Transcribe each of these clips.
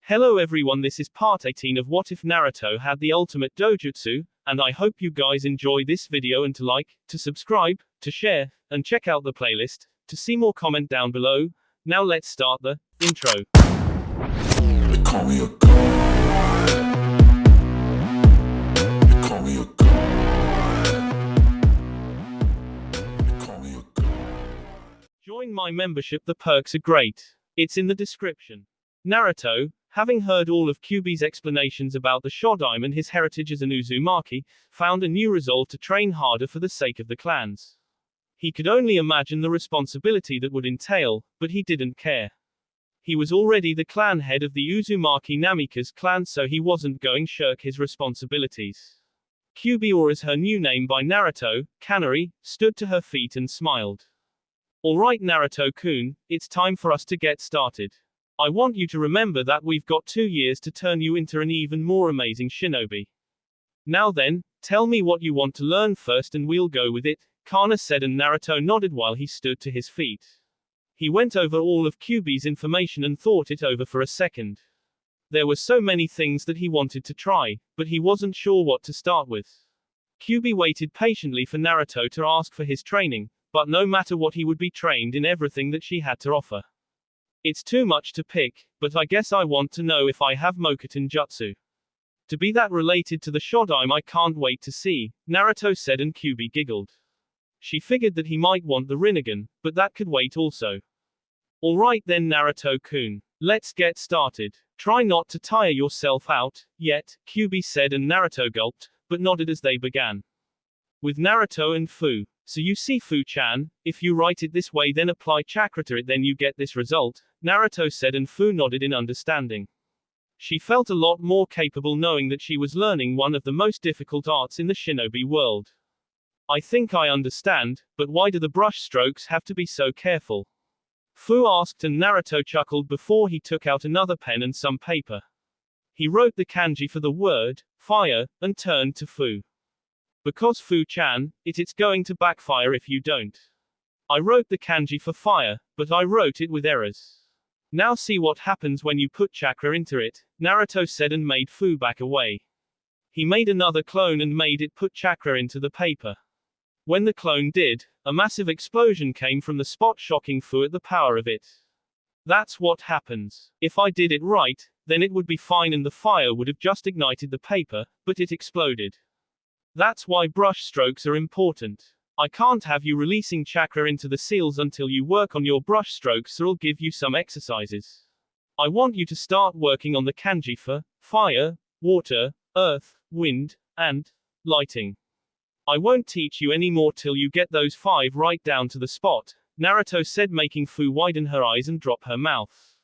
Hello everyone, this is part 18 of What If Naruto Had the Ultimate Dojutsu, and I hope you guys enjoy this video and to like, to subscribe, to share, and check out the playlist, to see more comment down below. Now let's start the intro. They call me a god. They call me a god. They call me a god. Join my membership, the perks are great. It's in the description. Naruto, having heard all of Kyuubi's explanations about the Shodaime and his heritage as an Uzumaki, found a new resolve to train harder for the sake of the clans. He could only imagine the responsibility that would entail, but he didn't care. He was already the clan head of the Uzumaki Namikaze clan, so he wasn't going to shirk his responsibilities. Kyuubi, or as her new name by Naruto, Kanari, stood to her feet and smiled. Alright Naruto-kun, it's time for us to get started. I want you to remember that we've got 2 years to turn you into an even more amazing shinobi. Now then, tell me what you want to learn first and we'll go with it, Kana said, and Naruto nodded while he stood to his feet. He went over all of Kyuubi's information and thought it over for a second. There were so many things that he wanted to try, but he wasn't sure what to start with. Kyuubi waited patiently for Naruto to ask for his training, but no matter what, he would be trained in everything that she had to offer. It's too much to pick, but I guess I want to know if I have Mokuton Jutsu. To be that related to the Shodaime, I can't wait to see, Naruto said, and Kyuubi giggled. She figured that he might want the Rinnegan, but that could wait also. Alright then Naruto-kun, let's get started. Try not to tire yourself out, yet, Kyuubi said, and Naruto gulped, but nodded as they began. With Naruto and Fu. So you see Fu-chan, if you write it this way then apply chakra to it, then you get this result, Naruto said, and Fu nodded in understanding. She felt a lot more capable knowing that she was learning one of the most difficult arts in the shinobi world. I think I understand, but why do the brush strokes have to be so careful? Fu asked, and Naruto chuckled before he took out another pen and some paper. He wrote the kanji for the word, fire, and turned to Fu. Because Fu-chan, it's going to backfire if you don't. I wrote the kanji for fire, but I wrote it with errors. Now see what happens when you put chakra into it, Naruto said, and made Fu back away. He made another clone and made it put chakra into the paper. When the clone did, a massive explosion came from the spot, shocking Fu at the power of it. That's what happens. If I did it right, then it would be fine and the fire would have just ignited the paper, but it exploded. That's why brush strokes are important. I can't have you releasing chakra into the seals until you work on your brush strokes, so I'll give you some exercises. I want you to start working on the kanji for fire, water, earth, wind, and lighting. I won't teach you any more till you get those 5 right down to the spot, Naruto said, making Fu widen her eyes and drop her mouth.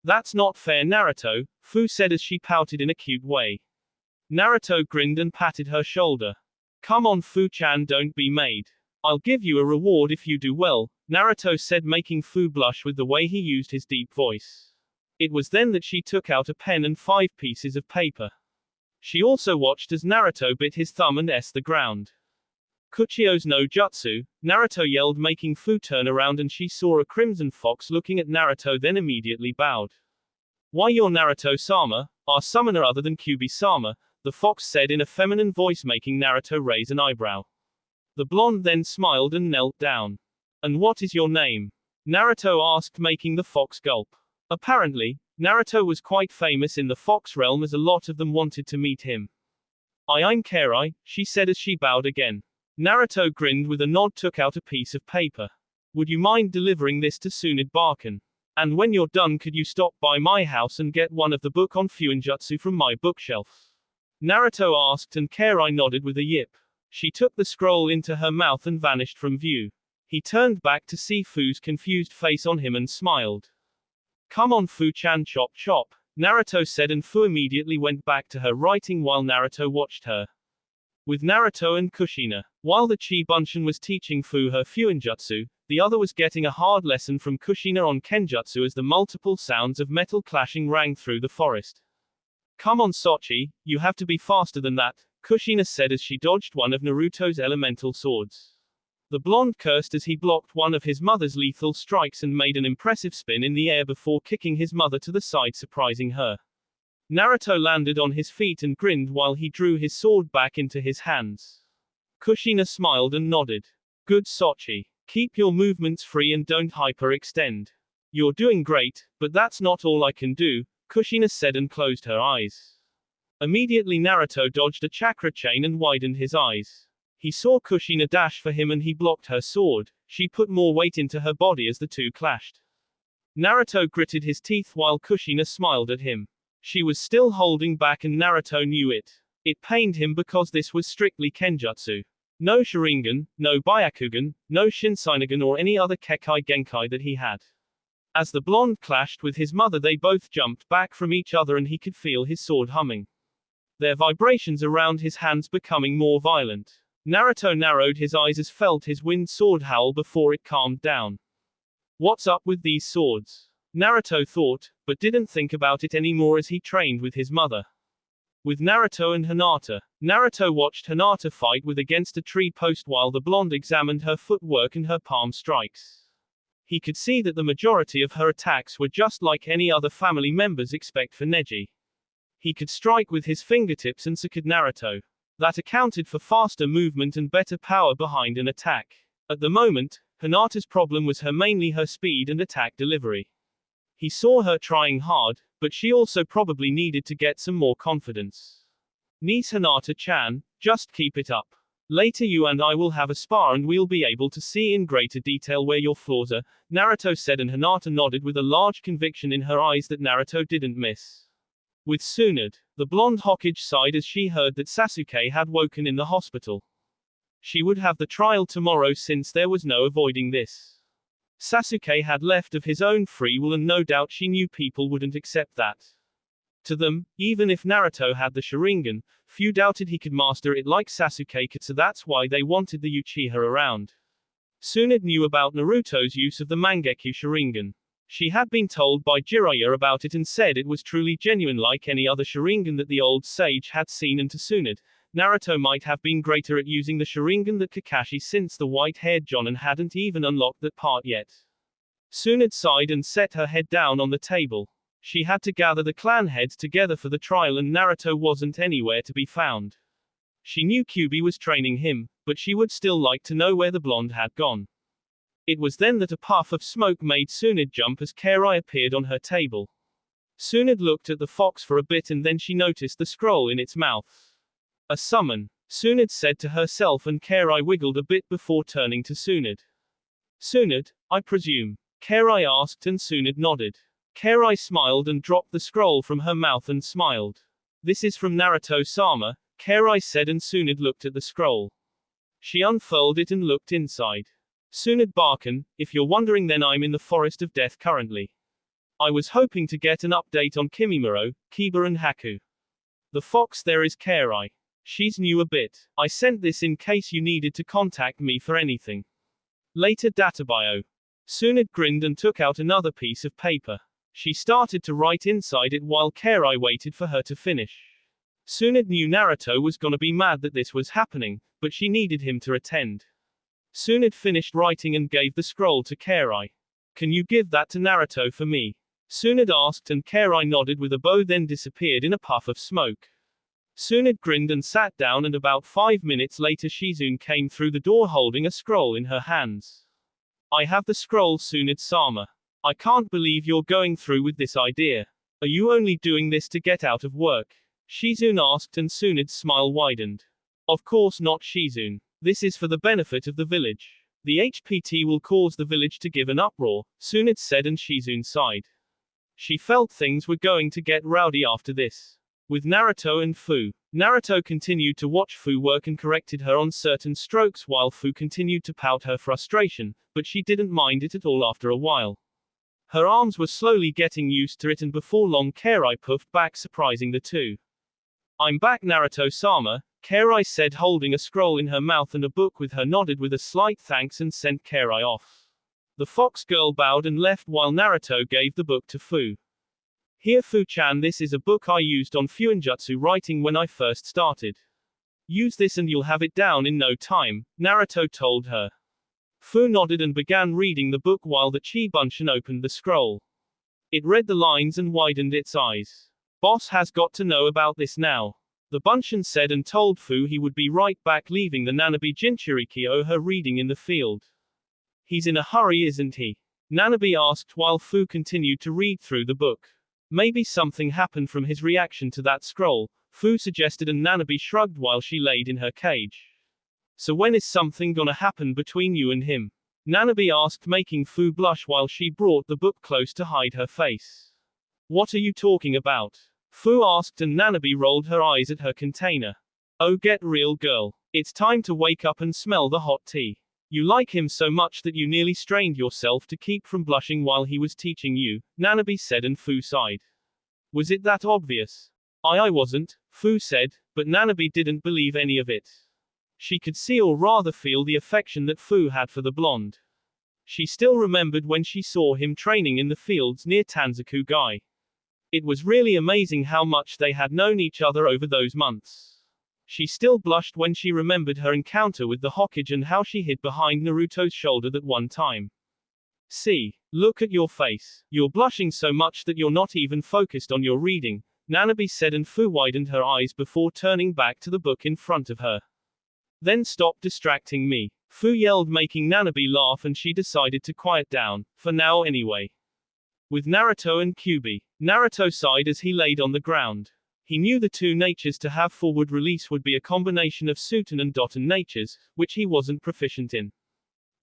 That's not fair Naruto, Fu said as she pouted in a cute way. Naruto grinned and patted her shoulder. Come on Fu-chan, don't be made. I'll give you a reward if you do well, Naruto said, making Fu blush with the way he used his deep voice. It was then that she took out a pen and 5 pieces of paper. She also watched as Naruto bit his thumb and the ground. Kuchio's no jutsu, Naruto yelled, making Fu turn around, and she saw a crimson fox looking at Naruto, then immediately bowed. Why, you're Naruto-sama, our summoner other than Kyuubi-sama, the fox said in a feminine voice, making Naruto raise an eyebrow. The blonde then smiled and knelt down. And what is your name? Naruto asked, making the fox gulp. Apparently, Naruto was quite famous in the fox realm, as a lot of them wanted to meet him. I'm Karai, she said as she bowed again. Naruto grinned with a nod, took out a piece of paper. Would you mind delivering this to Tsunade Baken? And when you're done, could you stop by my house and get one of the book on Fuinjutsu from my bookshelf? Naruto asked, and Karai nodded with a yip. She took the scroll into her mouth and vanished from view. He turned back to see Fu's confused face on him and smiled. Come on Fu-chan, chop chop, Naruto said, and Fu immediately went back to her writing while Naruto watched her. With Naruto and Kushina. While the Chi Bunshin was teaching Fu her Fuinjutsu, the other was getting a hard lesson from Kushina on Kenjutsu as the multiple sounds of metal clashing rang through the forest. Come on Sochi, you have to be faster than that, Kushina said as she dodged one of Naruto's elemental swords. The blonde cursed as he blocked one of his mother's lethal strikes and made an impressive spin in the air before kicking his mother to the side, surprising her. Naruto landed on his feet and grinned while he drew his sword back into his hands. Kushina smiled and nodded. Good Sochi. Keep your movements free and don't hyperextend. You're doing great, but that's not all I can do, Kushina said and closed her eyes. Immediately Naruto dodged a chakra chain and widened his eyes. He saw Kushina dash for him and he blocked her sword. She put more weight into her body as the two clashed. Naruto gritted his teeth while Kushina smiled at him. She was still holding back and Naruto knew it. It pained him because this was strictly Kenjutsu. No Sharingan, no Byakugan, no Shinseinigan or any other Kekai Genkai that he had. As the blonde clashed with his mother they both jumped back from each other and he could feel his sword humming. Their vibrations around his hands becoming more violent. Naruto narrowed his eyes as felt his wind sword howl before it calmed down. What's up with these swords? Naruto thought, but didn't think about it anymore as he trained with his mother. With Naruto and Hinata. Naruto watched Hinata fight with against a tree post while the blonde examined her footwork and her palm strikes. He could see that the majority of her attacks were just like any other family members expect for Neji. He could strike with his fingertips and so could Naruto. That accounted for faster movement and better power behind an attack. At the moment, Hinata's problem was mainly her speed and attack delivery. He saw her trying hard, but she also probably needed to get some more confidence. Niece Hinata-chan, just keep it up. Later you and I will have a spar and we'll be able to see in greater detail where your flaws are, Naruto said and Hinata nodded with a large conviction in her eyes that Naruto didn't miss. With Tsunade, the blonde Hokage sighed as she heard that Sasuke had woken in the hospital. She would have the trial tomorrow since there was no avoiding this. Sasuke had left of his own free will and no doubt she knew people wouldn't accept that. To them, even if Naruto had the Sharingan, few doubted he could master it like Sasuke could, so that's why they wanted the Uchiha around. Tsunade knew about Naruto's use of the Mangekyo Sharingan. She had been told by Jiraiya about it and said it was truly genuine like any other Sharingan that the old sage had seen, and to Tsunade, Naruto might have been greater at using the Sharingan than Kakashi since the white-haired Jonin hadn't even unlocked that part yet. Tsunade sighed and set her head down on the table. She had to gather the clan heads together for the trial and Naruto wasn't anywhere to be found. She knew Kyuubi was training him, but she would still like to know where the blonde had gone. It was then that a puff of smoke made Tsunade jump as Kairai appeared on her table. Tsunade looked at the fox for a bit and then she noticed the scroll in its mouth. A summon, Tsunade said to herself and Kairai wiggled a bit before turning to Tsunade. Tsunade, I presume? Kairai asked and Tsunade nodded. Kairai smiled and dropped the scroll from her mouth and smiled. This is from Naruto-sama, Kairai said and Tsunade looked at the scroll. She unfurled it and looked inside. Tsunade Barkan, if you're wondering then I'm in the Forest of Death currently. I was hoping to get an update on Kimimaro, Kiba and Haku. The fox there is Kairai. She's new a bit. I sent this in case you needed to contact me for anything. Later databio. Tsunade grinned and took out another piece of paper. She started to write inside it while Kairai waited for her to finish. Tsunade knew Naruto was gonna be mad that this was happening, but she needed him to attend. Tsunade finished writing and gave the scroll to Kairai. Can you give that to Naruto for me? Tsunade asked and Kairai nodded with a bow then disappeared in a puff of smoke. Tsunade grinned and sat down and about 5 minutes later Shizune came through the door holding a scroll in her hands. I have the scroll Tsunade-sama. I can't believe you're going through with this idea. Are you only doing this to get out of work? Shizune asked and Tsunade's smile widened. Of course not Shizune. This is for the benefit of the village. The HPT will cause the village to give an uproar, Tsunade said and Shizune sighed. She felt things were going to get rowdy after this. With Naruto and Fu. Naruto continued to watch Fu work and corrected her on certain strokes while Fu continued to pout her frustration, but she didn't mind it at all after a while. Her arms were slowly getting used to it and before long Kairai puffed back surprising the two. I'm back Naruto-sama, Kairai said holding a scroll in her mouth and a book with her nodded with a slight thanks and sent Kairai off. The fox girl bowed and left while Naruto gave the book to Fu. Here Fu-chan, this is a book I used on Fuinjutsu writing when I first started. Use this and you'll have it down in no time, Naruto told her. Fu nodded and began reading the book while the Chi Bunshin opened the scroll. It read the lines and widened its eyes. Boss has got to know about this now. The Bunshin said and told Fu he would be right back, leaving the Nanabe Jinchuriki her reading in the field. He's in a hurry, isn't he? Nanabe asked while Fu continued to read through the book. Maybe something happened from his reaction to that scroll, Fu suggested, and Nanabe shrugged while she laid in her cage. So when is something gonna happen between you and him? Nanabe asked, making Fu blush while she brought the book close to hide her face. What are you talking about? Fu asked, and Nanabe rolled her eyes at her container. Oh, get real, girl. It's time to wake up and smell the hot tea. You like him so much that you nearly strained yourself to keep from blushing while he was teaching you, Nanabe said, and Fu sighed. Was it that obvious? I wasn't, Fu said, but Nanabe didn't believe any of it. She could see, or rather feel, the affection that Fu had for the blonde. She still remembered when she saw him training in the fields near Tanzaku-gai. It was really amazing how much they had known each other over those months. She still blushed when she remembered her encounter with the Hokage and how she hid behind Naruto's shoulder that one time. See, look at your face. You're blushing so much that you're not even focused on your reading, Nanabe said, and Fu widened her eyes before turning back to the book in front of her. Then stop distracting me, Fu yelled, making Nanabe laugh, and she decided to quiet down, for now anyway. With Naruto and Kyuubi, Naruto sighed as he laid on the ground. He knew the two natures to have forward release would be a combination of Suten and Doton natures, which he wasn't proficient in.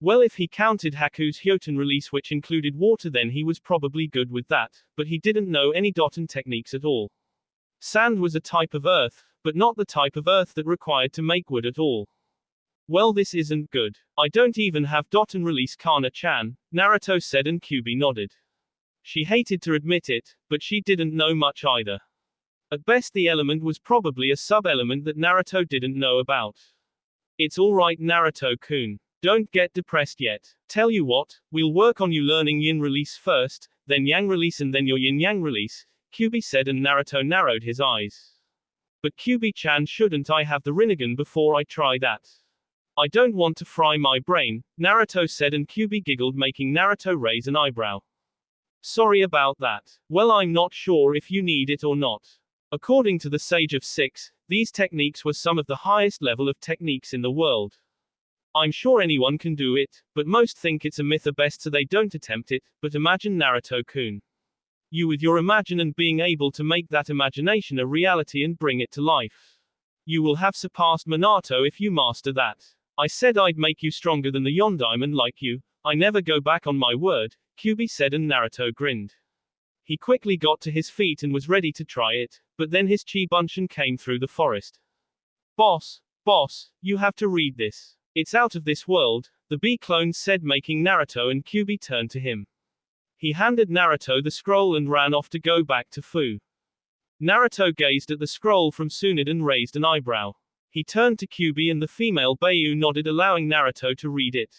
Well, if he counted Haku's Hyoten release, which included water, then he was probably good with that, but he didn't know any Doton techniques at all. Sand was a type of earth, but not the type of earth that required to make wood at all. Well, this isn't good. I don't even have Doton release, Kana-chan, Naruto said, and Kyuubi nodded. She hated to admit it, but she didn't know much either. At best, the element was probably a sub-element that Naruto didn't know about. It's alright, Naruto-kun. Don't get depressed yet. Tell you what, we'll work on you learning yin release first, then yang release, and then your yin-yang release, Kyuubi said, and Naruto narrowed his eyes. But Kyuubi-chan, shouldn't I have the Rinnegan before I try that? I don't want to fry my brain, Naruto said, and Kyuubi giggled, making Naruto raise an eyebrow. Sorry about that. Well, I'm not sure if you need it or not. According to the Sage of Six, these techniques were some of the highest level of techniques in the world. I'm sure anyone can do it, but most think it's a myth at best, so they don't attempt it. But imagine, Naruto-kun. You with your imagine and being able to make that imagination a reality and bring it to life. You will have surpassed Minato if you master that. I said I'd make you stronger than the Yondaimon like you. I never go back on my word, Kyuubi said, and Naruto grinned. He quickly got to his feet and was ready to try it, but then his Chi Bunshin came through the forest. Boss, you have to read this. It's out of this world, the B-clone said, making Naruto and Kyuubi turn to him. He handed Naruto the scroll and ran off to go back to Fu. Naruto gazed at the scroll from Tsunade and raised an eyebrow. He turned to Kyuubi, and the female Beiyu nodded, allowing Naruto to read it.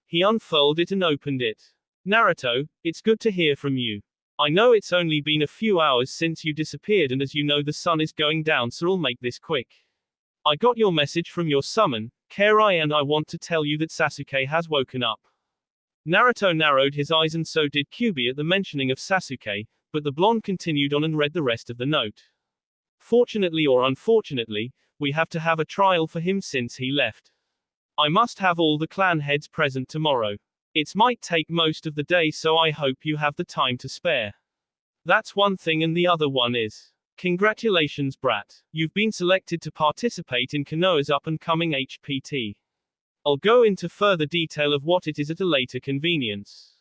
He unfurled it and opened it. Naruto, it's good to hear from you. I know it's only been a few hours since you disappeared, and as you know the sun is going down, so I'll make this quick. I got your message from your summon, Kairai, and I want to tell you that Sasuke has woken up. Naruto narrowed his eyes, and so did Kyuubi at the mentioning of Sasuke, but the blonde continued on and read the rest of the note. Fortunately or unfortunately, we have to have a trial for him since he left. I must have all the clan heads present tomorrow. It might take most of the day, so I hope you have the time to spare. That's one thing, and the other one is, congratulations, brat. You've been selected to participate in Konoha's up-and-coming HPT. I'll go into further detail of what it is at a later convenience.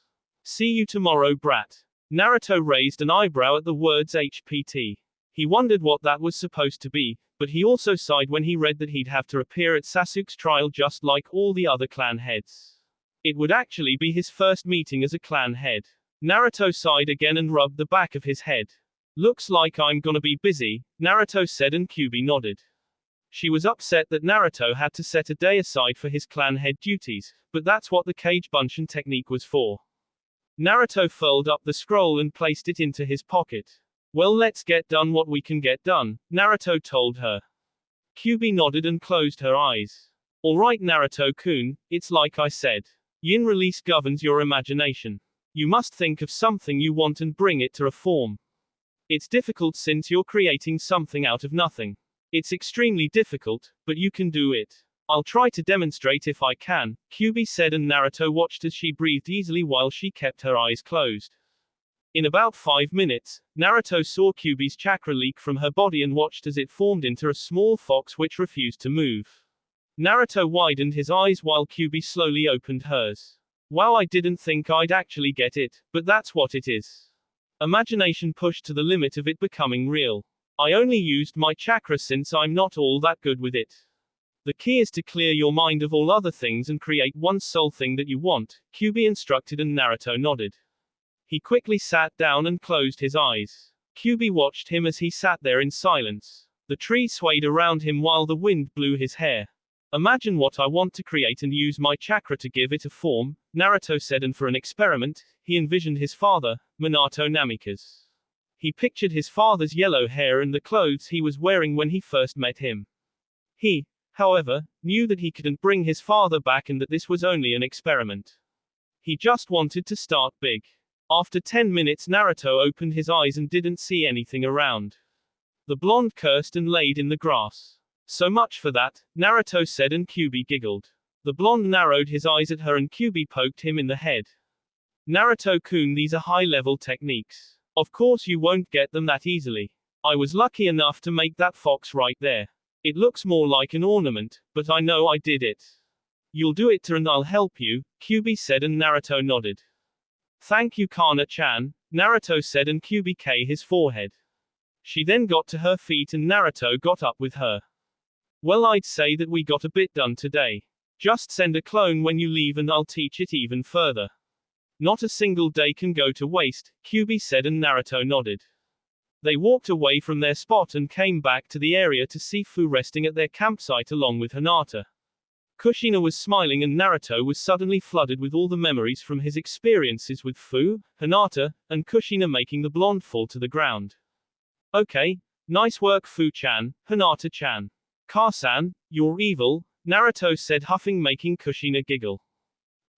See you tomorrow, brat. Naruto raised an eyebrow at the words HPT. He wondered what that was supposed to be, but he also sighed when he read that he'd have to appear at Sasuke's trial just like all the other clan heads. It would actually be his first meeting as a clan head. Naruto sighed again and rubbed the back of his head. Looks like I'm gonna be busy, Naruto said, and Kyuubi nodded. She was upset that Naruto had to set a day aside for his clan head duties, but that's what the Kage Bunshin technique was for. Naruto furled up the scroll and placed it into his pocket. Well, let's get done what we can get done, Naruto told her. Kyuubi nodded and closed her eyes. Alright, Naruto-kun, it's like I said. Yin release governs your imagination. You must think of something you want and bring it to a form. It's difficult since you're creating something out of nothing. It's extremely difficult, but you can do it. I'll try to demonstrate if I can, Kyuubi said, and Naruto watched as she breathed easily while she kept her eyes closed. In about 5 minutes, Naruto saw Kyuubi's chakra leak from her body and watched as it formed into a small fox which refused to move. Naruto widened his eyes while Kyuubi slowly opened hers. Wow, I didn't think I'd actually get it, but that's what it is. Imagination pushed to the limit of it becoming real. I only used my chakra since I'm not all that good with it. The key is to clear your mind of all other things and create one sole thing that you want, Kyuubi instructed, and Naruto nodded. He quickly sat down and closed his eyes. Kyuubi watched him as he sat there in silence. The tree swayed around him while the wind blew his hair. Imagine what I want to create and use my chakra to give it a form, Naruto said, and for an experiment, he envisioned his father, Minato Namikaze. He pictured his father's yellow hair and the clothes he was wearing when he first met him. He, however, knew that he couldn't bring his father back and that this was only an experiment. He just wanted to start big. After 10 minutes, Naruto opened his eyes and didn't see anything around. The blonde cursed and laid in the grass. So much for that, Naruto said, and Kyuubi giggled. The blonde narrowed his eyes at her and Kyuubi poked him in the head. Naruto-kun, these are high-level techniques. Of course you won't get them that easily. I was lucky enough to make that fox right there. It looks more like an ornament, but I know I did it. You'll do it too and I'll help you, Kyuubi said, and Naruto nodded. Thank you, Kana-chan, Naruto said, and Kyuubi kissed his forehead. She then got to her feet and Naruto got up with her. Well, I'd say that we got a bit done today. Just send a clone when you leave and I'll teach it even further. Not a single day can go to waste, Kyuubi said, and Naruto nodded. They walked away from their spot and came back to the area to see Fu resting at their campsite along with Hinata. Kushina was smiling and Naruto was suddenly flooded with all the memories from his experiences with Fu, Hinata, and Kushina, making the blonde fall to the ground. Okay, nice work Fu-chan, Hinata-chan. Ka-san, you're evil, Naruto said, huffing, making Kushina giggle.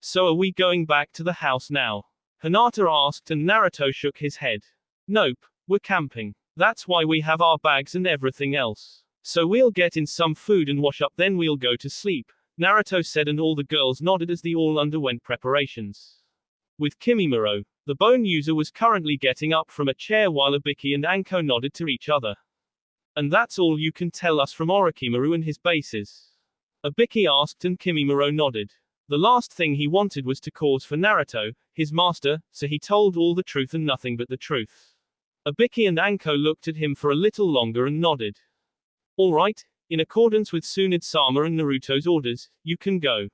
So are we going back to the house now? Hinata asked, and Naruto shook his head. Nope, we're camping. That's why we have our bags and everything else. So we'll get in some food and wash up, then we'll go to sleep, Naruto said, and all the girls nodded as they all underwent preparations. With Kimimaro, the bone user was currently getting up from a chair while Ibiki and Anko nodded to each other. And that's all you can tell us from Orochimaru and his bases? Ibiki asked, and Kimimaro nodded. The last thing he wanted was to cause for Naruto, his master, so he told all the truth and nothing but the truth. Ibiki and Anko looked at him for a little longer and nodded. All right, in accordance with Tsunade-sama and Naruto's orders, you can go.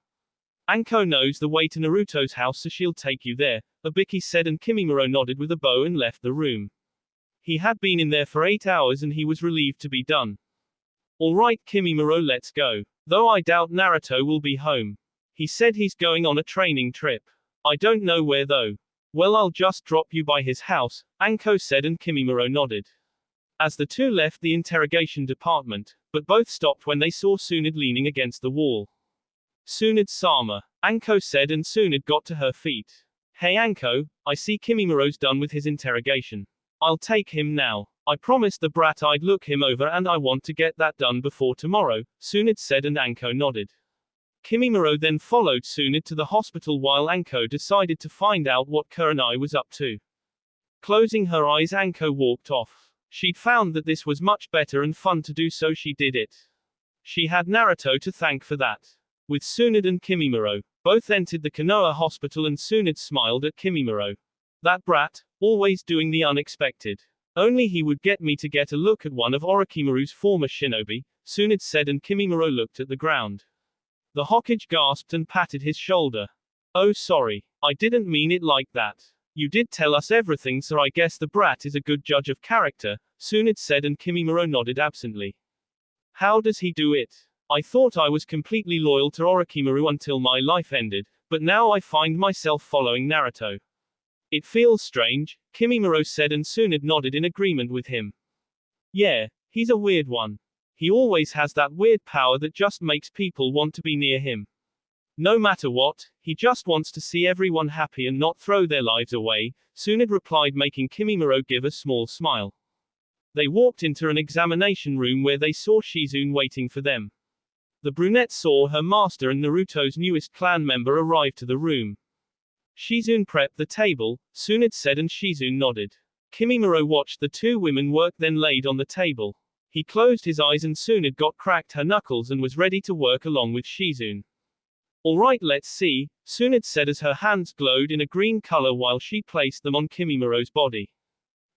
Anko knows the way to Naruto's house, so she'll take you there, Ibiki said, and Kimimaro nodded with a bow and left the room. He had been in there for 8 hours and he was relieved to be done. All right, Kimimaro, let's go. Though I doubt Naruto will be home. He said he's going on a training trip. I don't know where though. Well, I'll just drop you by his house, Anko said, and Kimimaro nodded. As the two left the interrogation department, but both stopped when they saw Tsunade leaning against the wall. Tsunade-sama, Anko said, and Tsunade got to her feet. Hey Anko, I see Kimimaro's done with his interrogation. I'll take him now. I promised the brat I'd look him over and I want to get that done before tomorrow, Tsunade said, and Anko nodded. Kimimaro then followed Tsunade to the hospital while Anko decided to find out what Kurenai was up to. Closing her eyes, Anko walked off. She'd found that this was much better and fun to do, so she did it. She had Naruto to thank for that. With Tsunade and Kimimaro, both entered the Konoha hospital and Tsunade smiled at Kimimaro. That brat, always doing the unexpected. Only he would get me to get a look at one of Orochimaru's former shinobi, Tsunade said, and Kimimaro looked at the ground. The Hokage gasped and patted his shoulder. Oh sorry, I didn't mean it like that. You did tell us everything, so I guess the brat is a good judge of character, Tsunade said, and Kimimaro nodded absently. How does he do it? I thought I was completely loyal to Orochimaru until my life ended, but now I find myself following Naruto. It feels strange, Kimimaro said, and Tsunade nodded in agreement with him. Yeah, he's a weird one. He always has that weird power that just makes people want to be near him. No matter what, he just wants to see everyone happy and not throw their lives away, Tsunade replied, making Kimimaro give a small smile. They walked into an examination room where they saw Shizune waiting for them. The brunette saw her master and Naruto's newest clan member arrive to the room. Shizune prepped the table, Tsunade said, and Shizune nodded. Kimimaro watched the two women work, then laid on the table. He closed his eyes and Tsunade got cracked her knuckles and was ready to work along with Shizune. Alright, let's see, Tsunade said as her hands glowed in a green color while she placed them on Kimimaro's body.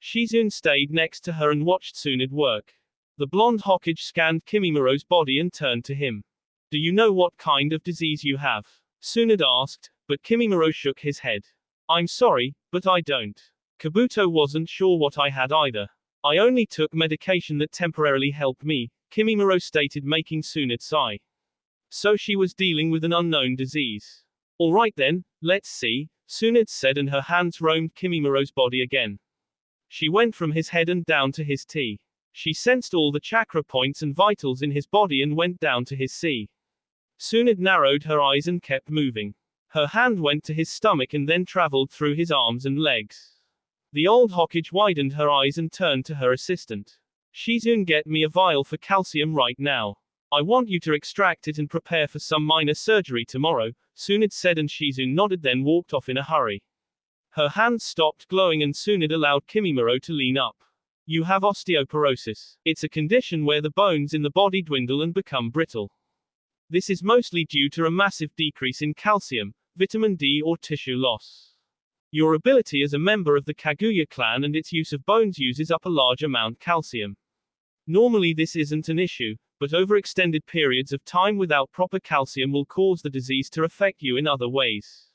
Shizune stayed next to her and watched Tsunade work. The blonde Hokage scanned Kimimaro's body and turned to him. Do you know what kind of disease you have? Tsunade asked, but Kimimaro shook his head. I'm sorry, but I don't. Kabuto wasn't sure what I had either. I only took medication that temporarily helped me, Kimimaro stated, making Tsunade sigh. So she was dealing with an unknown disease. Alright then, let's see, Tsunade said, and her hands roamed Kimimaro's body again. She went from his head and down to his T. She sensed all the chakra points and vitals in his body and went down to his C. Tsunade narrowed her eyes and kept moving. Her hand went to his stomach and then traveled through his arms and legs. The old Hokage widened her eyes and turned to her assistant. Shizune, get me a vial for calcium right now. I want you to extract it and prepare for some minor surgery tomorrow, Tsunade said, and Shizune nodded, then walked off in a hurry. Her hands stopped glowing and Tsunade allowed Kimimaro to lean up. You have osteoporosis. It's a condition where the bones in the body dwindle and become brittle. This is mostly due to a massive decrease in calcium, vitamin D, or tissue loss. Your ability as a member of the Kaguya clan and its use of bones uses up a large amount calcium. Normally this isn't an issue, but over extended periods of time without proper calcium will cause the disease to affect you in other ways.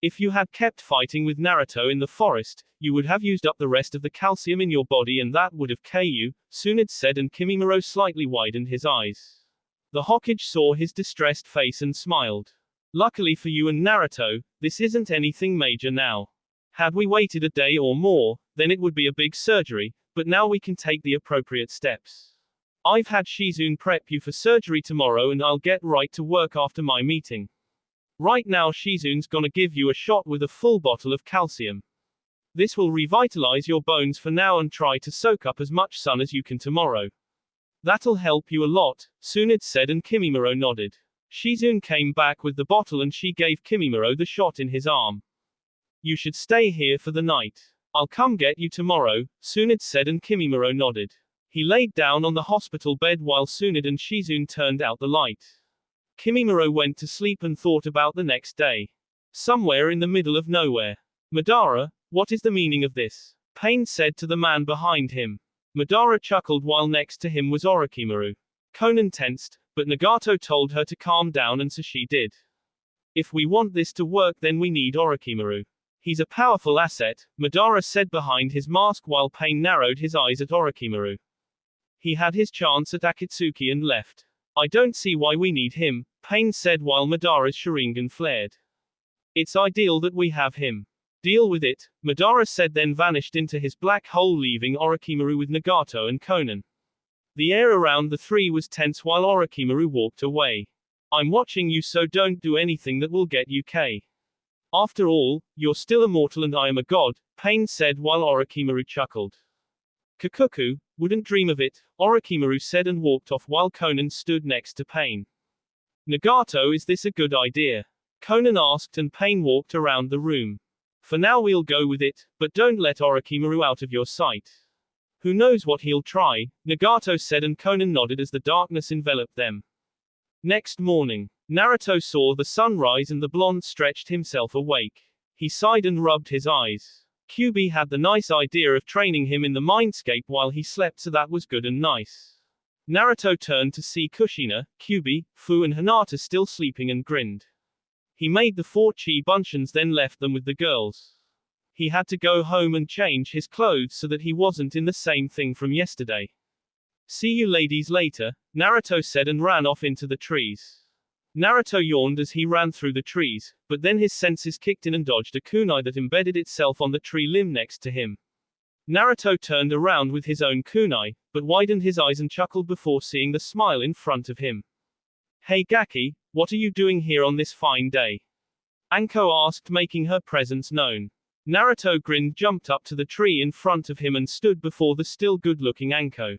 If you had kept fighting with Naruto in the forest, you would have used up the rest of the calcium in your body and that would have killed you, Tsunade said, and Kimimaro slightly widened his eyes. The Hokage saw his distressed face and smiled. Luckily for you and Naruto, this isn't anything major now. Had we waited a day or more, then it would be a big surgery, but now we can take the appropriate steps. I've had Shizune prep you for surgery tomorrow and I'll get right to work after my meeting. Right now Shizune's gonna give you a shot with a full bottle of calcium. This will revitalize your bones for now and try to soak up as much sun as you can tomorrow. That'll help you a lot, Tsunade said, and Kimimaro nodded. Shizune came back with the bottle and she gave Kimimaro the shot in his arm. You should stay here for the night. I'll come get you tomorrow, Tsunade said, and Kimimaro nodded. He laid down on the hospital bed while Tsunade and Shizune turned out the light. Kimimaro went to sleep and thought about the next day. Somewhere in the middle of nowhere. Madara, what is the meaning of this? Pain said to the man behind him. Madara chuckled while next to him was Orochimaru. Konan tensed, but Nagato told her to calm down and so she did. If we want this to work then we need Orochimaru. He's a powerful asset, Madara said behind his mask while Pain narrowed his eyes at Orochimaru. He had his chance at Akatsuki and left. I don't see why we need him, Pain said while Madara's Sharingan flared. It's ideal that we have him. Deal with it, Madara said, then vanished into his black hole, leaving Orochimaru with Nagato and Konan. The air around the three was tense while Orochimaru walked away. I'm watching you, so don't do anything that will get you killed. After all, you're still immortal and I am a god, Pain said while Orochimaru chuckled. Kikuku, wouldn't dream of it, Orochimaru said and walked off while Konan stood next to Pain. Nagato, is this a good idea? Konan asked and Pain walked around the room. For now we'll go with it, but don't let Orochimaru out of your sight. Who knows what he'll try, Nagato said, and Konan nodded as the darkness enveloped them. Next morning, Naruto saw the sun rise and the blonde stretched himself awake. He sighed and rubbed his eyes. Kyuubi had the nice idea of training him in the mindscape while he slept, so that was good and nice. Naruto turned to see Kushina, Kyuubi, Fu and Hinata still sleeping and grinned. He made the 4 chi buncheons then left them with the girls. He had to go home and change his clothes so that he wasn't in the same thing from yesterday. See you ladies later, Naruto said and ran off into the trees. Naruto yawned as he ran through the trees, but then his senses kicked in and dodged a kunai that embedded itself on the tree limb next to him. Naruto turned around with his own kunai, but widened his eyes and chuckled before seeing the smile in front of him. Hey Gaki, what are you doing here on this fine day? Anko asked, making her presence known. Naruto grinned, jumped up to the tree in front of him and stood before the still good-looking Anko.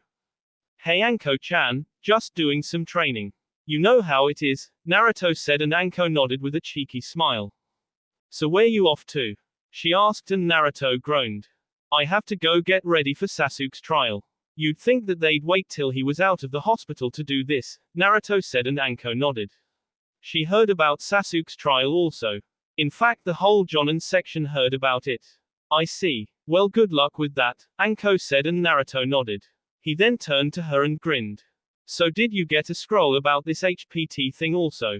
Hey Anko-chan, just doing some training. You know how it is, Naruto said, and Anko nodded with a cheeky smile. So where you off to? She asked, and Naruto groaned. I have to go get ready for Sasuke's trial. You'd think that they'd wait till he was out of the hospital to do this, Naruto said, and Anko nodded. She heard about Sasuke's trial also. In fact, the whole Jonin section heard about it. I see. Well, good luck with that, Anko said, and Naruto nodded. He then turned to her and grinned. So did you get a scroll about this HPT thing also?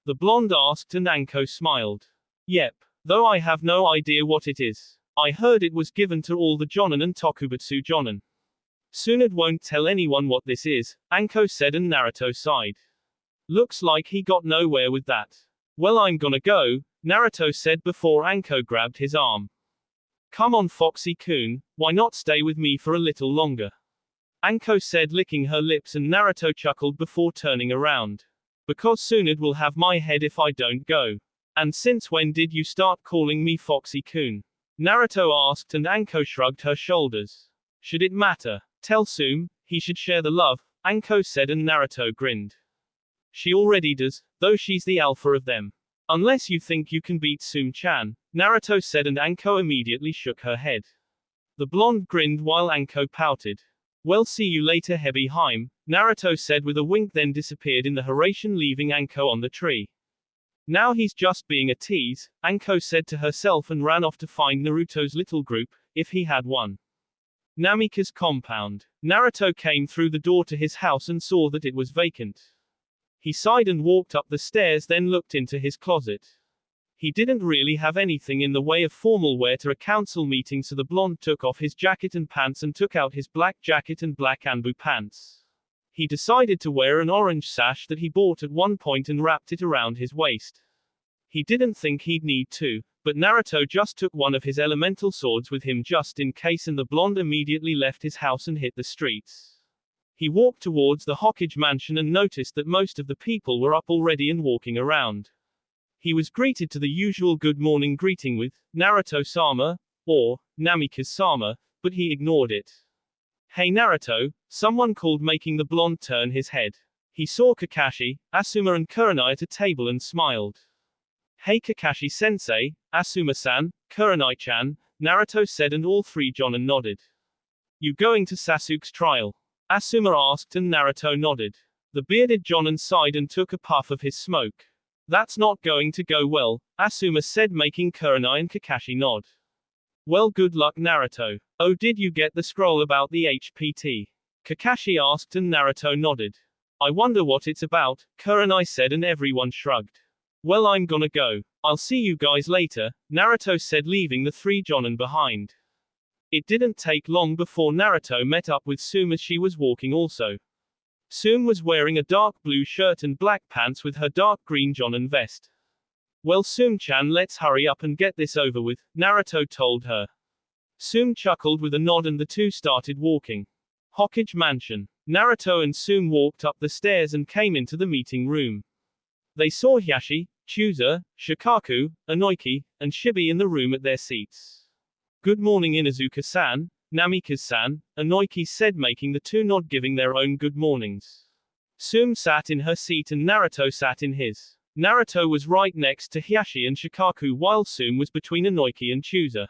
The blonde asked, and Anko smiled. Yep. Though I have no idea what it is. I heard it was given to all the Jonin and Tokubutsu Jonin. Tsunade won't tell anyone what this is, Anko said, and Naruto sighed. Looks like he got nowhere with that. Well, I'm gonna go, Naruto said before Anko grabbed his arm. Come on Foxy-kun, why not stay with me for a little longer? Anko said, licking her lips, and Naruto chuckled before turning around. Because Tsunade will have my head if I don't go. And since when did you start calling me Foxy-kun? Naruto asked, and Anko shrugged her shoulders. Should it matter? Tell Tsume, he should share the love, Anko said, and Naruto grinned. She already does, though she's the alpha of them. Unless you think you can beat Tsume-chan, Naruto said, and Anko immediately shook her head. The blonde grinned while Anko pouted. Well, see you later Hebi-hime, Naruto said with a wink, then disappeared in the Hiraishin, leaving Anko on the tree. Now he's just being a tease, Anko said to herself, and ran off to find Naruto's little group, if he had one. Namika's compound. Naruto came through the door to his house and saw that it was vacant. He sighed and walked up the stairs, then looked into his closet. He didn't really have anything in the way of formal wear to a council meeting, so the blonde took off his jacket and pants and took out his black jacket and black anbu pants. He decided to wear an orange sash that he bought at one point and wrapped it around his waist. He didn't think he'd need to, but Naruto just took one of his elemental swords with him just in case, and the blonde immediately left his house and hit the streets. He walked towards the Hokage mansion and noticed that most of the people were up already and walking around. He was greeted to the usual good morning greeting with, Naruto-sama, or, Namikaze-sama, but he ignored it. Hey Naruto, someone called, making the blonde turn his head. He saw Kakashi, Asuma and Kurenai at a table and smiled. Hey Kakashi-sensei, Asuma-san, Kurenai-chan, Naruto said, and all three Jonin nodded. You going to Sasuke's trial? Asuma asked, and Naruto nodded. The bearded Jonin sighed and took a puff of his smoke. That's not going to go well, Asuma said, making Kurenai and Kakashi nod. Well, good luck Naruto. Oh, did you get the scroll about the HPT? Kakashi asked, and Naruto nodded. I wonder what it's about, Kurenai said, and everyone shrugged. Well, I'm gonna go. I'll see you guys later, Naruto said, leaving the three Jonin behind. It didn't take long before Naruto met up with Tsume as she was walking also. Tsume was wearing a dark blue shirt and black pants with her dark green Jonin vest. Well, Tsume-chan, let's hurry up and get this over with, Naruto told her. Tsume chuckled with a nod, and the two started walking. Hokage Mansion. Naruto and Tsume walked up the stairs and came into the meeting room. They saw Hiashi, Chusa, Shikaku, Inoki, and Shibi in the room at their seats. Good morning Inuzuka-san, Namikaze-san, Inoki said, making the two nod, giving their own good mornings. Tsume sat in her seat and Naruto sat in his. Naruto was right next to Hiashi and Shikaku while Tsume was between Inoki and Chusa.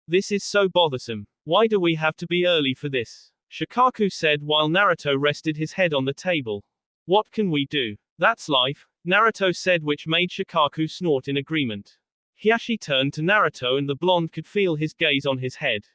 This is so bothersome. Why do we have to be early for this? Shikaku said while Naruto rested his head on the table. What can we do? That's life, Naruto said, which made Shikaku snort in agreement. Hiashi turned to Naruto and the blonde could feel his gaze on his head.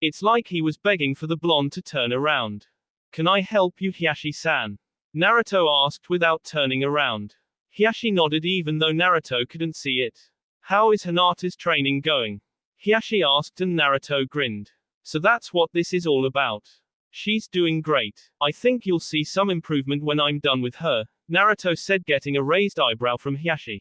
It's like he was begging for the blonde to turn around. Can I help you, Hiashi-san? Naruto asked without turning around. Hiashi nodded even though Naruto couldn't see it. How is Hinata's training going? Hiashi asked and Naruto grinned. So that's what this is all about. She's doing great. I think you'll see some improvement when I'm done with her, Naruto said, getting a raised eyebrow from Hiashi.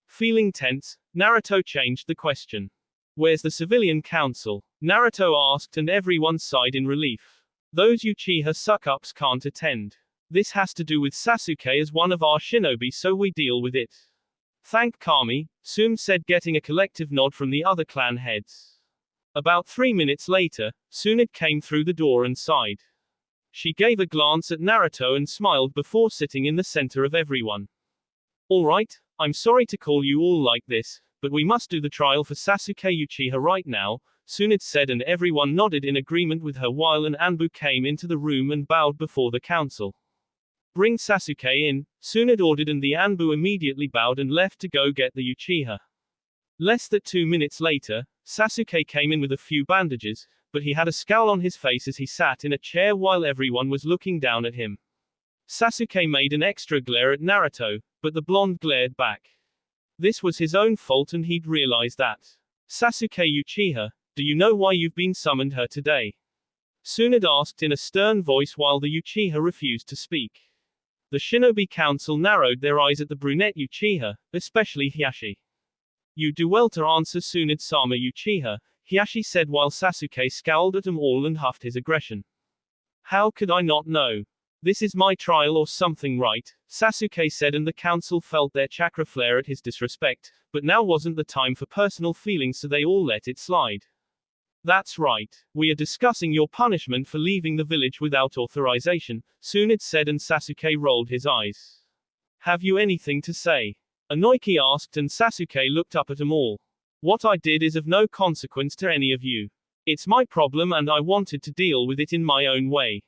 Feeling tense, Naruto changed the question. Where's the civilian council? Naruto asked and everyone sighed in relief. Those Uchiha suck-ups can't attend. This has to do with Sasuke as one of our shinobi, so we deal with it. Thank Kami, Tsunade said, getting a collective nod from the other clan heads. About 3 minutes later, Tsunade came through the door and sighed. She gave a glance at Naruto and smiled before sitting in the center of everyone. Alright, I'm sorry to call you all like this, but we must do the trial for Sasuke Uchiha right now, Tsunade said, and everyone nodded in agreement with her while an Anbu came into the room and bowed before the council. Bring Sasuke in, Tsunade ordered, and the Anbu immediately bowed and left to go get the Uchiha. Less than 2 minutes later, Sasuke came in with a few bandages, but he had a scowl on his face as he sat in a chair while everyone was looking down at him. Sasuke made an extra glare at Naruto, but the blonde glared back. This was his own fault and he'd realized that. Sasuke Uchiha, do you know why you've been summoned here today? Tsunade asked in a stern voice while the Uchiha refused to speak. The Shinobi Council narrowed their eyes at the brunette Uchiha, especially Hiashi. You do well to answer, Tsunade-sama Uchiha, Hiashi said while Sasuke scowled at them all and huffed his aggression. How could I not know? This is my trial or something, right? Sasuke said, and the council felt their chakra flare at his disrespect, but now wasn't the time for personal feelings, so they all let it slide. That's right. We are discussing your punishment for leaving the village without authorization, Tsunade said, and Sasuke rolled his eyes. Have you anything to say? Inoki asked, and Sasuke looked up at them all. What I did is of no consequence to any of you. It's my problem and I wanted to deal with it in my own way.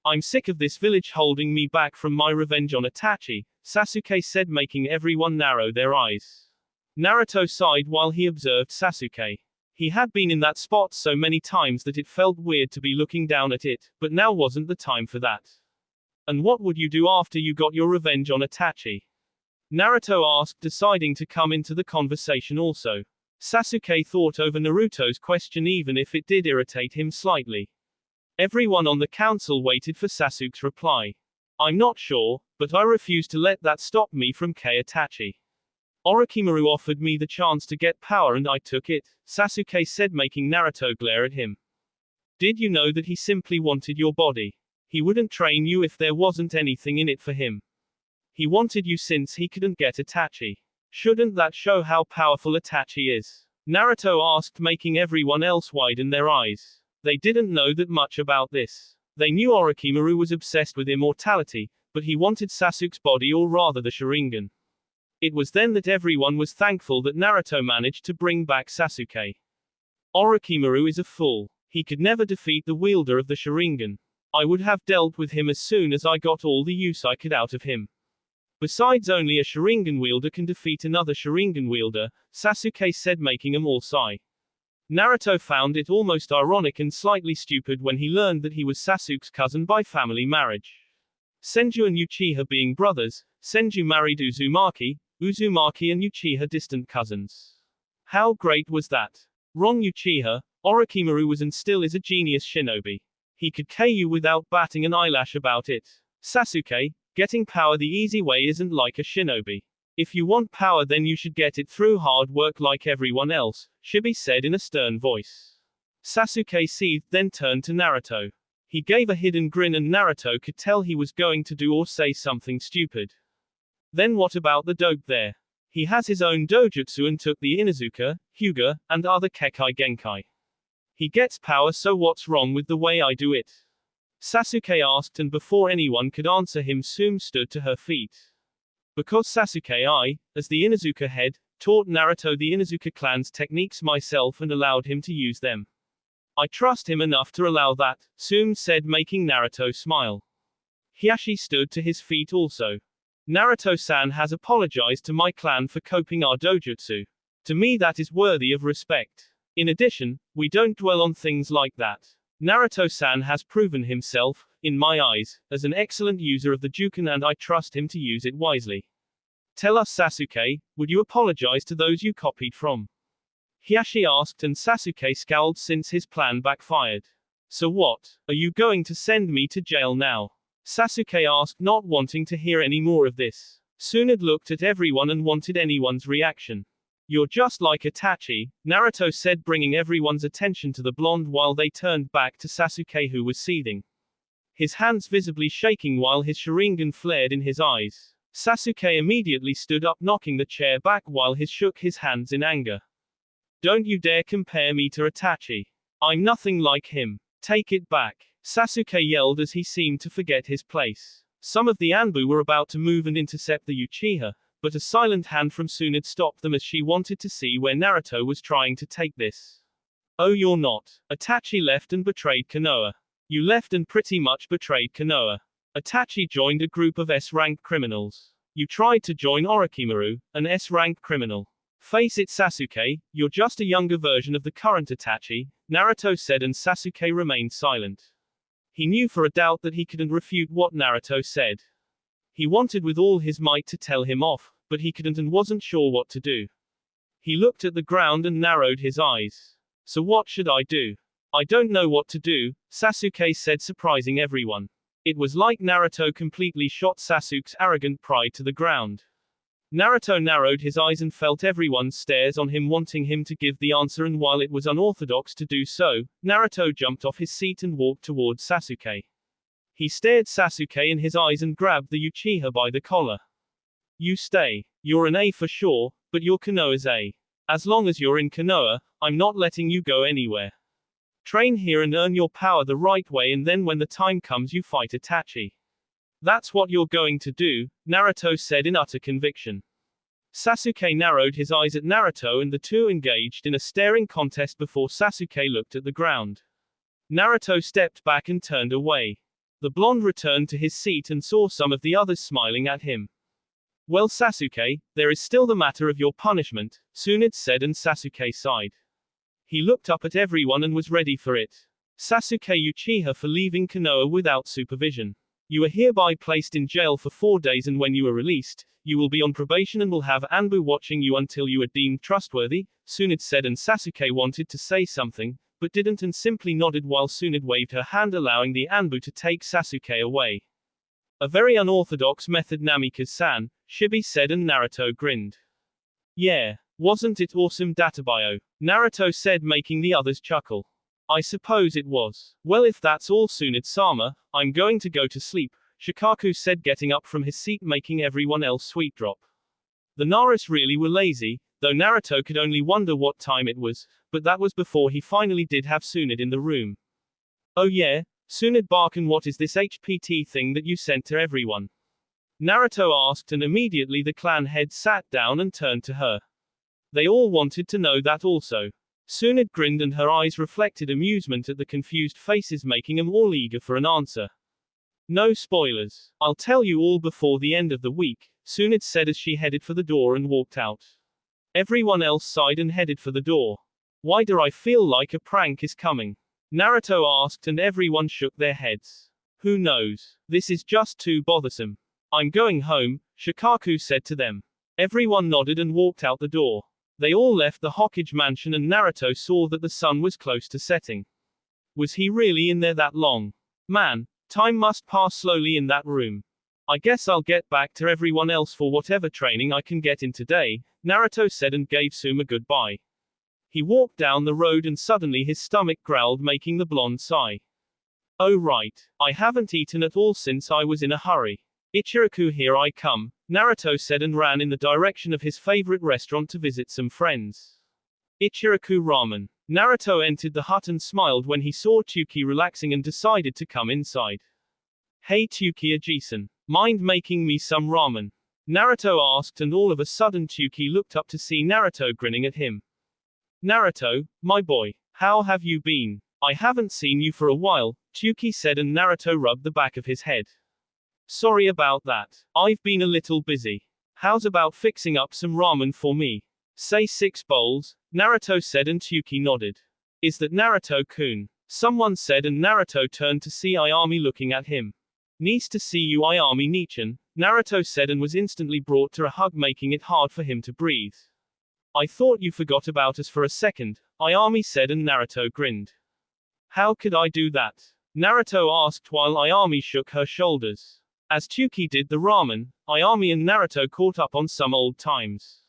I'm sick of this village holding me back from my revenge on Itachi, Sasuke said, making everyone narrow their eyes. Naruto sighed while he observed Sasuke. He had been in that spot so many times that it felt weird to be looking down at it, but now wasn't the time for that. And what would you do after you got your revenge on Itachi? Naruto asked, deciding to come into the conversation also. Sasuke thought over Naruto's question even if it did irritate him slightly. Everyone on the council waited for Sasuke's reply. I'm not sure, but I refuse to let that stop me from Itachi. Orochimaru offered me the chance to get power and I took it, Sasuke said, making Naruto glare at him. Did you know that he simply wanted your body? He wouldn't train you if there wasn't anything in it for him. He wanted you since he couldn't get Itachi. Shouldn't that show how powerful Itachi is? Naruto asked, making everyone else widen their eyes. They didn't know that much about this. They knew Orochimaru was obsessed with immortality, but he wanted Sasuke's body, or rather the Sharingan. It was then that everyone was thankful that Naruto managed to bring back Sasuke. Orochimaru is a fool. He could never defeat the wielder of the Sharingan. I would have dealt with him as soon as I got all the use I could out of him. Besides, only a Sharingan wielder can defeat another Sharingan wielder, Sasuke said, making them all sigh. Naruto found it almost ironic and slightly stupid when he learned that he was Sasuke's cousin by family marriage. Senju and Uchiha being brothers, Senju married Uzumaki, Uzumaki and Uchiha distant cousins. How great was that? Wrong, Uchiha, Orochimaru was and still is a genius shinobi. He could KO you without batting an eyelash about it. Sasuke, getting power the easy way isn't like a shinobi. If you want power, then you should get it through hard work like everyone else, Shibi said in a stern voice. Sasuke seethed, then turned to Naruto. He gave a hidden grin and Naruto could tell he was going to do or say something stupid. Then what about the dope there? He has his own dojutsu and took the Inuzuka, Hyuga, and other Kekai Genkai. He gets power, so what's wrong with the way I do it? Sasuke asked, and before anyone could answer him, Tsume stood to her feet. Because Sasuke, I, as the Inuzuka head, taught Naruto the Inuzuka clan's techniques myself and allowed him to use them. I trust him enough to allow that, Tsume said, making Naruto smile. Hiashi stood to his feet also. Naruto-san has apologized to my clan for copying our dojutsu. To me that is worthy of respect. In addition, we don't dwell on things like that. Naruto-san has proven himself, in my eyes, as an excellent user of the Juken, and I trust him to use it wisely. Tell us, Sasuke, would you apologize to those you copied from? Hiashi asked, and Sasuke scowled since his plan backfired. So what? Are you going to send me to jail now? Sasuke asked, not wanting to hear any more of this. Tsunade looked at everyone and wanted anyone's reaction. You're just like Itachi, Naruto said, bringing everyone's attention to the blonde while they turned back to Sasuke, who was seething. His hands visibly shaking while his Sharingan flared in his eyes. Sasuke immediately stood up, knocking the chair back while he shook his hands in anger. Don't you dare compare me to Itachi. I'm nothing like him. Take it back. Sasuke yelled as he seemed to forget his place. Some of the Anbu were about to move and intercept the Uchiha, but a silent hand from Tsunade stopped them as she wanted to see where Naruto was trying to take this. Oh, you're not. Itachi left and betrayed Konoha. You left and pretty much betrayed Konoha. Itachi joined a group of S-ranked criminals. You tried to join Orochimaru, an S-ranked criminal. Face it, Sasuke, you're just a younger version of the current Itachi, Naruto said, and Sasuke remained silent. He knew for a doubt that he couldn't refute what Naruto said. He wanted with all his might to tell him off, but he couldn't and wasn't sure what to do. He looked at the ground and narrowed his eyes. So what should I do? I don't know what to do, Sasuke said, surprising everyone. It was like Naruto completely shot Sasuke's arrogant pride to the ground. Naruto narrowed his eyes and felt everyone's stares on him, wanting him to give the answer, and while it was unorthodox to do so, Naruto jumped off his seat and walked towards Sasuke. He stared Sasuke in his eyes and grabbed the Uchiha by the collar. You stay. You're an A for sure, but you're Konoha's A. As long as you're in Konoha, I'm not letting you go anywhere. Train here and earn your power the right way, and then when the time comes you fight Itachi. That's what you're going to do, Naruto said in utter conviction. Sasuke narrowed his eyes at Naruto and the two engaged in a staring contest before Sasuke looked at the ground. Naruto stepped back and turned away. The blonde returned to his seat and saw some of the others smiling at him. Well, Sasuke, there is still the matter of your punishment, Tsunade said, and Sasuke sighed. He looked up at everyone and was ready for it. Sasuke Uchiha for leaving Konoha without supervision. You are hereby placed in jail for 4 days, and when you are released, you will be on probation and will have Anbu watching you until you are deemed trustworthy, Tsunade said, and Sasuke wanted to say something, but didn't and simply nodded while Tsunade waved her hand allowing the Anbu to take Sasuke away. A very unorthodox method, Namikaze-san, Shibi said, and Naruto grinned. Yeah, wasn't it awesome, Databayo? Naruto said, making the others chuckle. I suppose it was. Well, if that's all, Tsunade-sama, I'm going to go to sleep, Shikaku said, getting up from his seat, making everyone else sweet drop. The Naruto really were lazy, though Naruto could only wonder what time it was, but that was before he finally did have Tsunade in the room. Oh yeah, Tsunade-Barkan, what is this HPT thing that you sent to everyone? Naruto asked, and immediately the clan head sat down and turned to her. They all wanted to know that also. Tsunade grinned and her eyes reflected amusement at the confused faces, making them all eager for an answer. No spoilers. I'll tell you all before the end of the week, Tsunade said as she headed for the door and walked out. Everyone else sighed and headed for the door. Why do I feel like a prank is coming? Naruto asked, and everyone shook their heads. Who knows? This is just too bothersome. I'm going home, Shikaku said to them. Everyone nodded and walked out the door. They all left the Hokage mansion and Naruto saw that the sun was close to setting. Was he really in there that long? Man, time must pass slowly in that room. I guess I'll get back to everyone else for whatever training I can get in today, Naruto said and gave Suma goodbye. He walked down the road and suddenly his stomach growled, making the blonde sigh. Oh right, I haven't eaten at all since I was in a hurry. Ichiraku, here I come, Naruto said and ran in the direction of his favorite restaurant to visit some friends. Ichiraku Ramen. Naruto entered the hut and smiled when he saw Tsuki relaxing and decided to come inside. Hey Tsuki Ajisan, mind making me some ramen? Naruto asked, and all of a sudden Tsuki looked up to see Naruto grinning at him. Naruto, my boy, how have you been? I haven't seen you for a while, Tsuki said, and Naruto rubbed the back of his head. Sorry about that. I've been a little busy. How's about fixing up some ramen for me? Say 6 bowls, Naruto said, and Tsuki nodded. Is that Naruto-kun? Someone said, and Naruto turned to see Ayami looking at him. Nice to see you, Ayami-nichan, Naruto said, and was instantly brought to a hug, making it hard for him to breathe. I thought you forgot about us for a second, Ayami said, and Naruto grinned. How could I do that? Naruto asked while Ayami shook her shoulders. As Tsuki did the ramen, Ayami and Naruto caught up on some old times.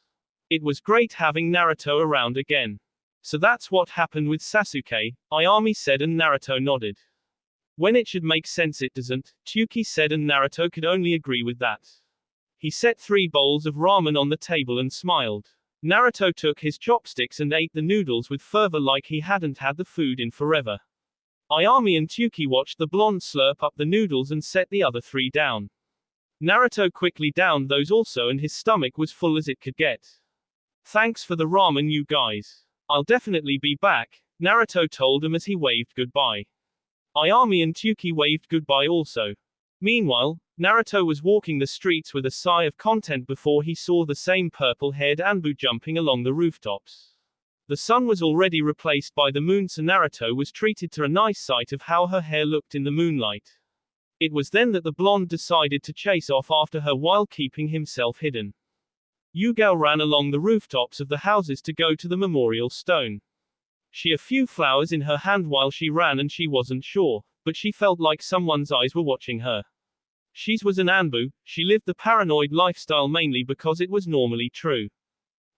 It was great having Naruto around again. So that's what happened with Sasuke, Ayami said, and Naruto nodded. When it should make sense it doesn't, Tsuki said, and Naruto could only agree with that. He set 3 bowls of ramen on the table and smiled. Naruto took his chopsticks and ate the noodles with fervor like he hadn't had the food in forever. Ayami and Tuki watched the blonde slurp up the noodles and set the other 3 down. Naruto quickly downed those also and his stomach was full as it could get. Thanks for the ramen, you guys. I'll definitely be back, Naruto told him as he waved goodbye. Ayami and Tuki waved goodbye also. Meanwhile, Naruto was walking the streets with a sigh of content before he saw the same purple-haired Anbu jumping along the rooftops. The sun was already replaced by the moon, so Naruto was treated to a nice sight of how her hair looked in the moonlight. It was then that the blonde decided to chase off after her while keeping himself hidden. Yugao ran along the rooftops of the houses to go to the memorial stone. She had a few flowers in her hand while she ran and she wasn't sure, but she felt like someone's eyes were watching her. She was an Anbu, she lived the paranoid lifestyle mainly because it was normally true.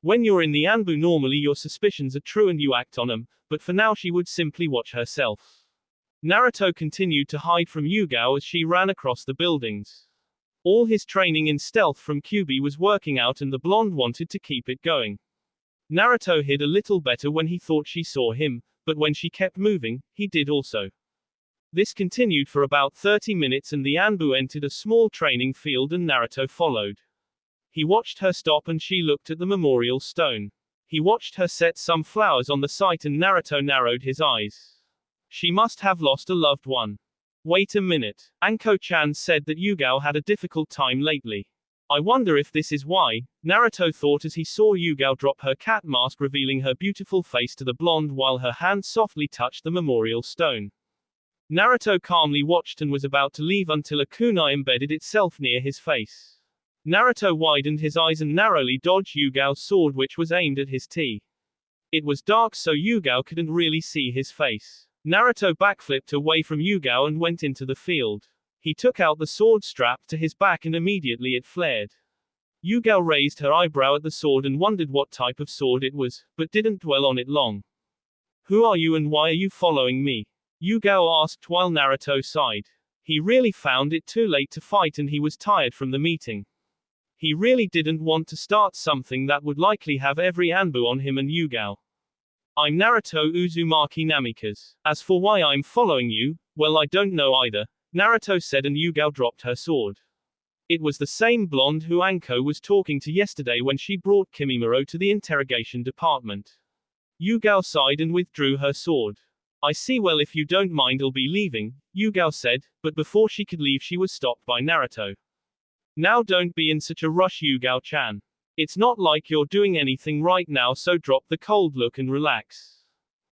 When you're in the Anbu normally your suspicions are true and you act on them, but for now she would simply watch herself. Naruto continued to hide from Yugao as she ran across the buildings. All his training in stealth from Kyuubi was working out and the blonde wanted to keep it going. Naruto hid a little better when he thought she saw him, but when she kept moving, he did also. This continued for about 30 minutes and the Anbu entered a small training field and Naruto followed. He watched her stop and she looked at the memorial stone. He watched her set some flowers on the site and Naruto narrowed his eyes. She must have lost a loved one. Wait a minute. Anko-chan said that Yugao had a difficult time lately. I wonder if this is why, Naruto thought as he saw Yugao drop her cat mask revealing her beautiful face to the blonde while her hand softly touched the memorial stone. Naruto calmly watched and was about to leave until a kunai embedded itself near his face. Naruto widened his eyes and narrowly dodged Yugao's sword which was aimed at his T. It was dark so Yugao couldn't really see his face. Naruto backflipped away from Yugao and went into the field. He took out the sword strapped to his back and immediately it flared. Yugao raised her eyebrow at the sword and wondered what type of sword it was, but didn't dwell on it long. Who are you and why are you following me? Yugao asked while Naruto sighed. He really found it too late to fight and he was tired from the meeting. He really didn't want to start something that would likely have every Anbu on him and Yugao. I'm Naruto Uzumaki Namikaze. As for why I'm following you, well I don't know either, Naruto said and Yugao dropped her sword. It was the same blonde who Anko was talking to yesterday when she brought Kimimaro to the interrogation department. Yugao sighed and withdrew her sword. I see, well if you don't mind I'll be leaving, Yugao said, but before she could leave she was stopped by Naruto. Now don't be in such a rush Yugao-chan. It's not like you're doing anything right now so drop the cold look and relax.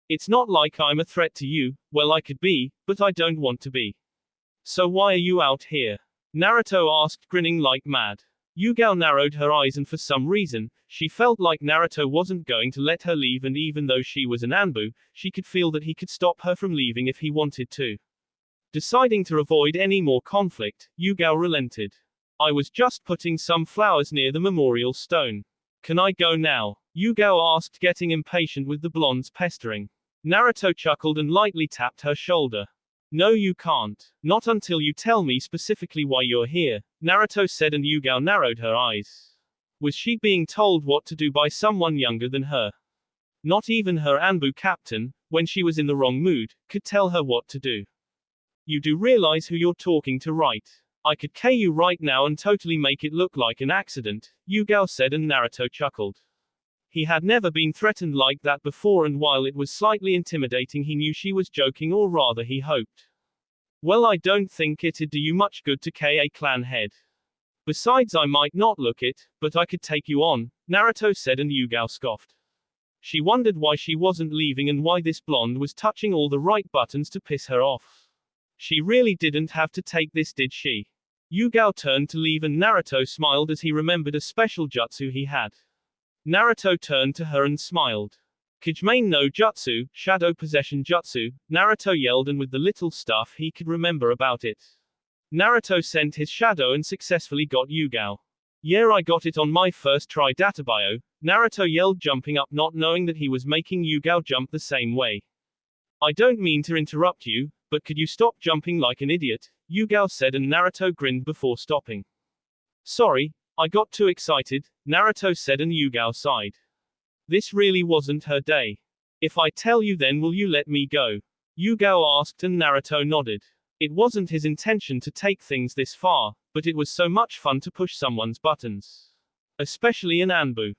It's not like I'm a threat to you, well I could be, but I don't want to be. So why are you out here? Naruto asked grinning like mad. Yugao narrowed her eyes and for some reason, she felt like Naruto wasn't going to let her leave and even though she was an Anbu, she could feel that he could stop her from leaving if he wanted to. Deciding to avoid any more conflict, Yugao relented. I was just putting some flowers near the memorial stone. Can I go now? Yugao asked getting impatient with the blonde's pestering. Naruto chuckled and lightly tapped her shoulder. No you can't. Not until you tell me specifically why you're here, Naruto said and Yugao narrowed her eyes. Was she being told what to do by someone younger than her? Not even her Anbu captain, when she was in the wrong mood, could tell her what to do. You do realize who you're talking to, right? I could kill you right now and totally make it look like an accident, Yugao said and Naruto chuckled. He had never been threatened like that before and while it was slightly intimidating he knew she was joking or rather he hoped. Well I don't think it'd do you much good to KA clan head. Besides I might not look it, but I could take you on, Naruto said and Yugao scoffed. She wondered why she wasn't leaving and why this blonde was touching all the right buttons to piss her off. She really didn't have to take this, did she? Yugao turned to leave and Naruto smiled as he remembered a special jutsu he had. Naruto turned to her and smiled. Kijimane no Jutsu, Shadow Possession Jutsu, Naruto yelled and with the little stuff he could remember about it. Naruto sent his shadow and successfully got Yugao. Yeah, I got it on my first try databio, Naruto yelled jumping up not knowing that he was making Yugao jump the same way. I don't mean to interrupt you, but could you stop jumping like an idiot? Yugao said and Naruto grinned before stopping. Sorry, I got too excited, Naruto said, and Yugao sighed. This really wasn't her day. If I tell you, then will you let me go? Yugao asked, and Naruto nodded. It wasn't his intention to take things this far, but it was so much fun to push someone's buttons. Especially an Anbu.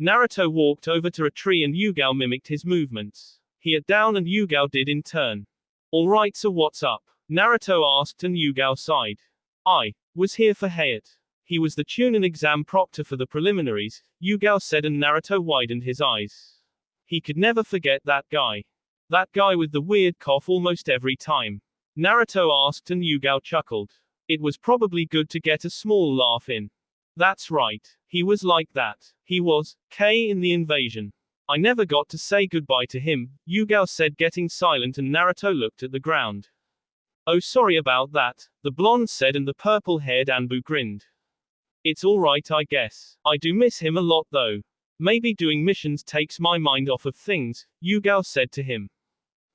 Naruto walked over to a tree and Yugao mimicked his movements. He had down and Yugao did in turn. Alright, so what's up? Naruto asked and Yugao sighed. I was here for Hayate. He was the Chunin exam proctor for the preliminaries, Yugao said, and Naruto widened his eyes. He could never forget that guy. That guy with the weird cough almost every time. Naruto asked and Yugao chuckled. It was probably good to get a small laugh in. That's right. He was like that. He was K in the invasion. I never got to say goodbye to him, Yugao said, getting silent, and Naruto looked at the ground. Oh, sorry about that, the blonde said, and the purple-haired Anbu grinned. It's alright, I guess. I do miss him a lot though. Maybe doing missions takes my mind off of things, Yugao said to him.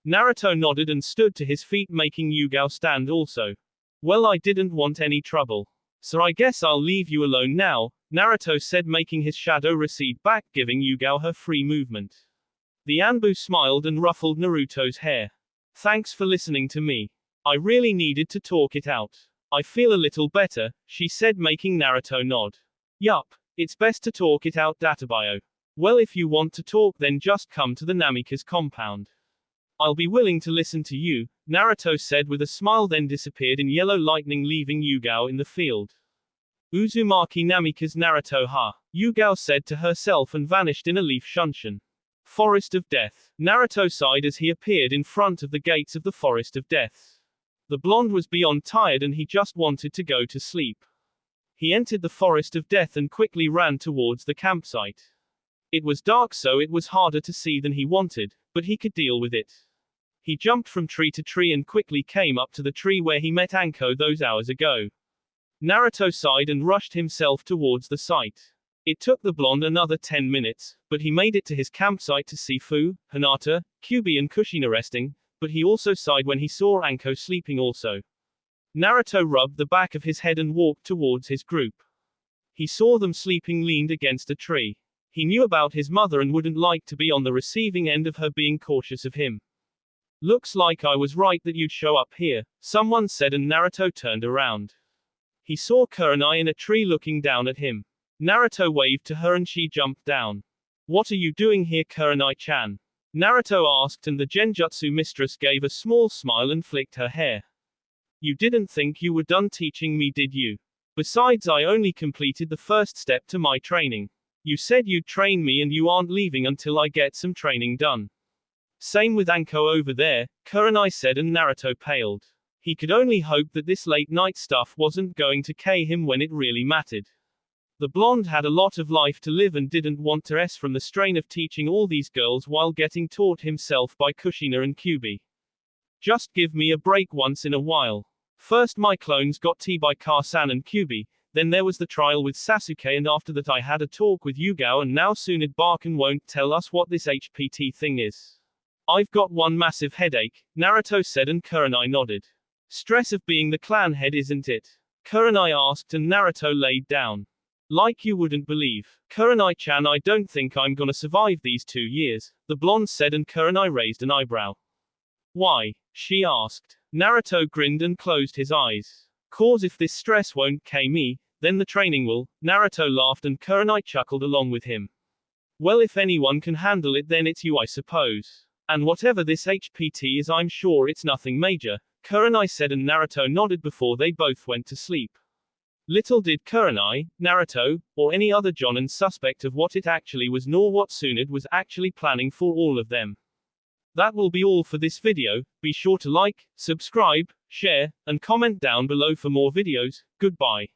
Naruto nodded and stood to his feet, making Yugao stand also. Well, I didn't want any trouble. So I guess I'll leave you alone now, Naruto said, making his shadow recede back, giving Yugao her free movement. The Anbu smiled and ruffled Naruto's hair. Thanks for listening to me. I really needed to talk it out. I feel a little better, she said, making Naruto nod. Yup, it's best to talk it out, Databio. Well, if you want to talk, then just come to the Namika's compound. I'll be willing to listen to you, Naruto said with a smile, then disappeared in yellow lightning, leaving Yugao in the field. Uzumaki Namika's Naruto, ha, Yugao said to herself, and vanished in a leaf shunshin. Forest of Death. Naruto sighed as he appeared in front of the gates of the Forest of Death. The blonde was beyond tired and he just wanted to go to sleep. He entered the Forest of Death and quickly ran towards the campsite. It was dark, so it was harder to see than he wanted, but he could deal with it. He jumped from tree to tree and quickly came up to the tree where he met Anko those hours ago. Naruto sighed and rushed himself towards the site. It took the blonde another 10 minutes, but he made it to his campsite to see Fu, Hinata, Kyuubi and Kushina resting, but he also sighed when he saw Anko sleeping also. Naruto rubbed the back of his head and walked towards his group. He saw them sleeping leaned against a tree. He knew about his mother and wouldn't like to be on the receiving end of her being cautious of him. Looks like I was right that you'd show up here, someone said, and Naruto turned around. He saw Kurenai in a tree looking down at him. Naruto waved to her and she jumped down. What are you doing here, Kurenai-chan? Naruto asked, and the Genjutsu mistress gave a small smile and flicked her hair. You didn't think you were done teaching me, did you? Besides, I only completed the first step to my training. You said you'd train me and you aren't leaving until I get some training done. Same with Anko over there, Kurenai said, and Naruto paled. He could only hope that this late night stuff wasn't going to K him when it really mattered. The blonde had a lot of life to live and didn't want to rest from the strain of teaching all these girls while getting taught himself by Kushina and Kyuubi. Just give me a break once in a while. First my clones got tea by Karsan and Kyuubi, then there was the trial with Sasuke, and after that I had a talk with Yugao, and now Tsunade Barkin won't tell us what this HPT thing is. I've got one massive headache, Naruto said, and Kurenai nodded. Stress of being the clan head, isn't it? Kurenai asked, and Naruto laid down. Like you wouldn't believe. Kurenai-chan, I don't think I'm gonna survive these 2 years, the blonde said, and Kurenai raised an eyebrow. Why? She asked. Naruto grinned and closed his eyes. Cause if this stress won't K me, then the training will, Naruto laughed, and Kurenai chuckled along with him. Well, if anyone can handle it, then it's you, I suppose. And whatever this HPT is, I'm sure it's nothing major, Kurenai said, and Naruto nodded before they both went to sleep. Little did Kurenai, Naruto, or any other Jonin suspect of what it actually was, nor what Tsunade was actually planning for all of them. That will be all for this video. Be sure to like, subscribe, share, and comment down below for more videos. Goodbye.